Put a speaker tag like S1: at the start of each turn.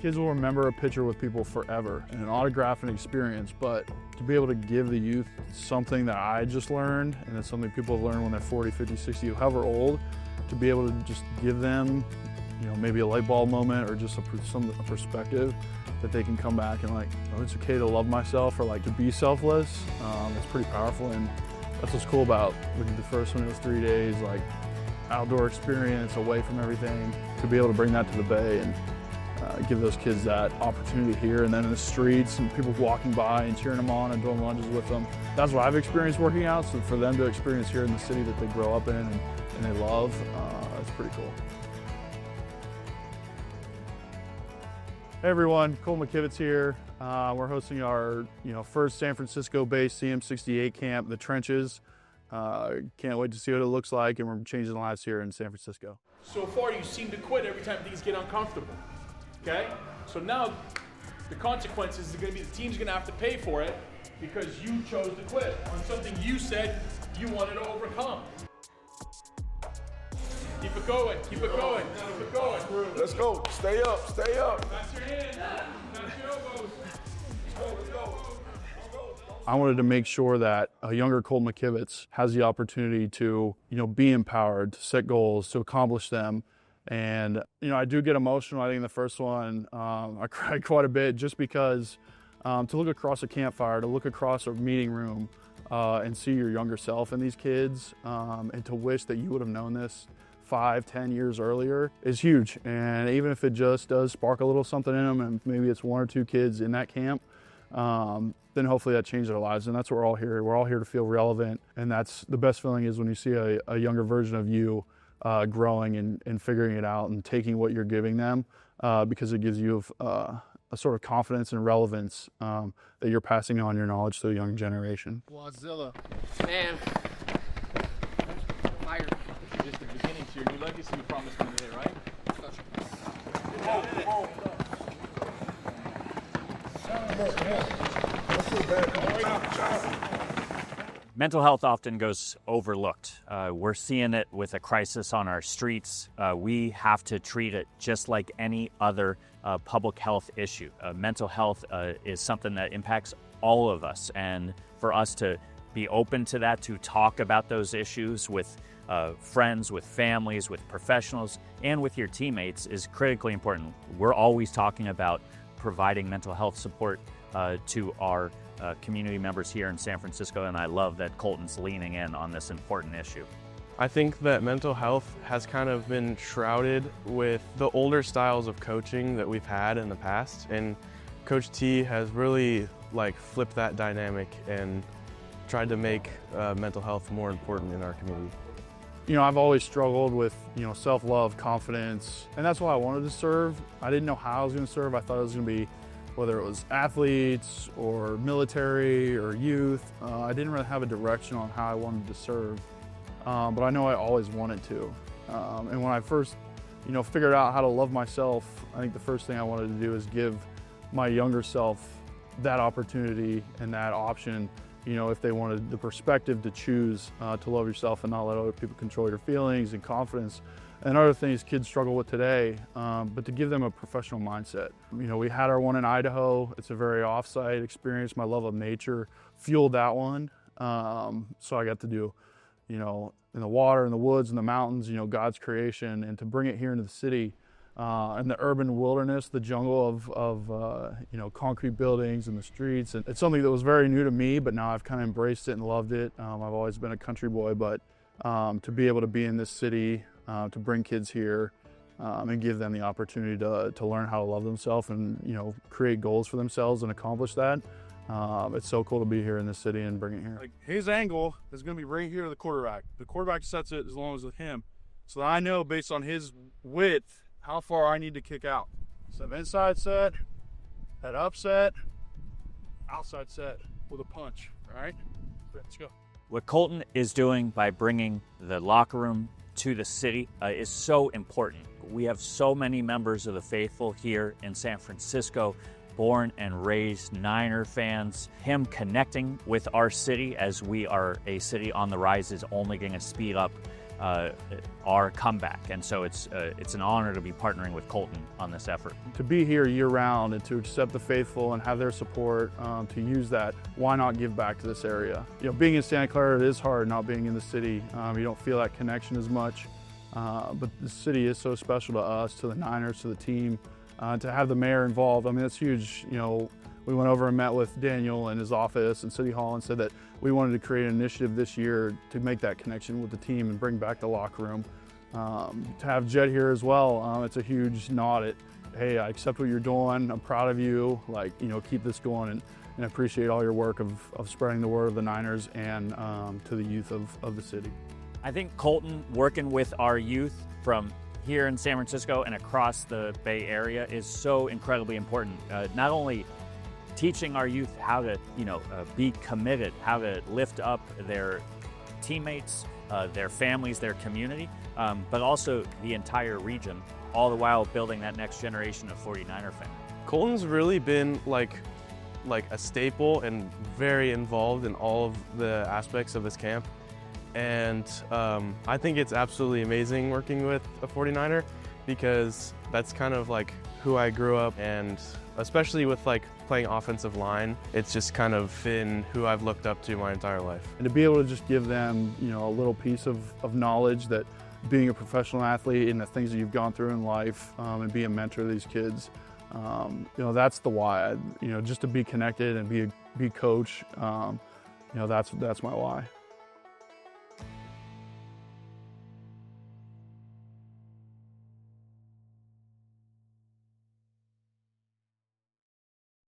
S1: Kids will remember a picture with people forever and an autograph and experience, but to be able to give the youth something that I just learned, and it's something people have learned when they're 40, 50, 60, however old, to be able to just give them, maybe a light bulb moment or just a perspective that they can come back and like, oh, it's okay to love myself or like to be selfless. It's pretty powerful, and that's what's cool about the first one. It was 3 days, like outdoor experience away from everything, to be able to bring that to the Bay and give those kids that opportunity here and then in the streets and people walking by and cheering them on and doing lunges with them. That's what I've experienced working out, so for them to experience here in the city that they grow up in and they love, it's pretty cool. Hey everyone, Colton McKivitz here. We're hosting our first San Francisco-based CM68 camp, The Trenches. Can't wait to see what it looks like, and we're changing lives here in San Francisco.
S2: So far you seem to quit every time things get uncomfortable, okay? So now the consequences are going to be the team's going to have to pay for it because you chose to quit on something you said you wanted to overcome. Keep it going, keep it going, keep it going.
S3: Let's go, stay up, stay up.
S2: That's your hands, that's your elbows.
S3: Let's go.
S1: I wanted to make sure that a younger Colton McKivitz has the opportunity to, be empowered, to set goals, to accomplish them. And, I do get emotional. I think in the first one, I cried quite a bit just because to look across a campfire, to look across a meeting room and see your younger self in these kids and to wish that you would have known this 5-10 years earlier is huge. And even if it just does spark a little something in them, and maybe it's 1 or 2 kids in that camp, then hopefully that changes their lives. And that's what we're all here. We're all here to feel relevant. And that's the best feeling, is when you see a younger version of you growing and figuring it out and taking what you're giving them, because it gives you a sort of confidence and relevance that you're passing on your knowledge to a young generation.
S4: Wadzilla. Man. Fire.
S2: Just the beginning to your new legacy you promised me today, right?
S5: Mental health often goes overlooked. We're seeing it with a crisis on our streets. We have to treat it just like any other public health issue. Mental health is something that impacts all of us, and for us to be open to that, to talk about those issues with friends, with families, with professionals, and with your teammates is critically important. We're always talking about providing mental health support to our community members here in San Francisco, and I love that Colton's leaning in on this important issue.
S6: I think that mental health has kind of been shrouded with the older styles of coaching that we've had in the past, and Coach T has really flipped that dynamic and tried to make mental health more important in our community.
S1: I've always struggled with, self-love, confidence, and that's why I wanted to serve. I didn't know how I was going to serve. I thought it was going to be, whether it was athletes or military or youth. I didn't really have a direction on how I wanted to serve, but I know I always wanted to. And when I first, figured out how to love myself, I think the first thing I wanted to do is give my younger self that opportunity and that option, if they wanted the perspective to choose to love yourself and not let other people control your feelings and confidence and other things kids struggle with today, but to give them a professional mindset. We had our one in Idaho. It's a very off-site experience. My love of nature fueled that one. So I got to do, in the water, in the woods, in the mountains, God's creation, and to bring it here into the city, in the urban wilderness, the jungle of concrete buildings and the streets. And it's something that was very new to me, but now I've kind of embraced it and loved it. I've always been a country boy, but to be able to be in this city, to bring kids here and give them the opportunity to learn how to love themselves and create goals for themselves and accomplish that. It's so cool to be here in this city and bring it here.
S7: His angle is going to be right here to the quarterback. The quarterback sets it as long as it's him. So I know based on his width how far I need to kick out. So inside set, head up set, outside set with a punch, all right? Let's go.
S5: What Colton is doing by bringing the locker room to the city is so important. We have so many members of the faithful here in San Francisco, born and raised Niner fans. Him connecting with our city as we are a city on the rise is only going to speed up our comeback. And so it's an honor to be partnering with Colton on this effort.
S1: To be here year-round and to accept the faithful and have their support, to use that, why not give back to this area? You know, being in Santa Clara, it is hard not being in the city. You don't feel that connection as much, but the city is so special to us, to the Niners, to the team. To have the mayor involved, I mean, that's huge. You know, we went over and met with Daniel in his office and City Hall and said that we wanted to create an initiative this year to make that connection with the team and bring back the locker room. To have Jed here as well, it's a huge nod at, hey, I accept what you're doing, I'm proud of you, like, you know, keep this going, and appreciate all your work of spreading the word of the Niners and to the youth of the city.
S5: I think Colton working with our youth from here in San Francisco and across the Bay Area is so incredibly important. Not only teaching our youth how to, be committed, how to lift up their teammates, their families, their community, but also the entire region, all the while building that next generation of 49er fans.
S6: Colton's really been like a staple and very involved in all of the aspects of this camp. And I think it's absolutely amazing working with a 49er because that's kind of like who I grew up, and especially with like playing offensive line, it's just kind of been who I've looked up to my entire life.
S1: And to be able to just give them, a little piece of knowledge that being a professional athlete and the things that you've gone through in life, and be a mentor to these kids, that's the why. Just to be connected and be coach, that's my why.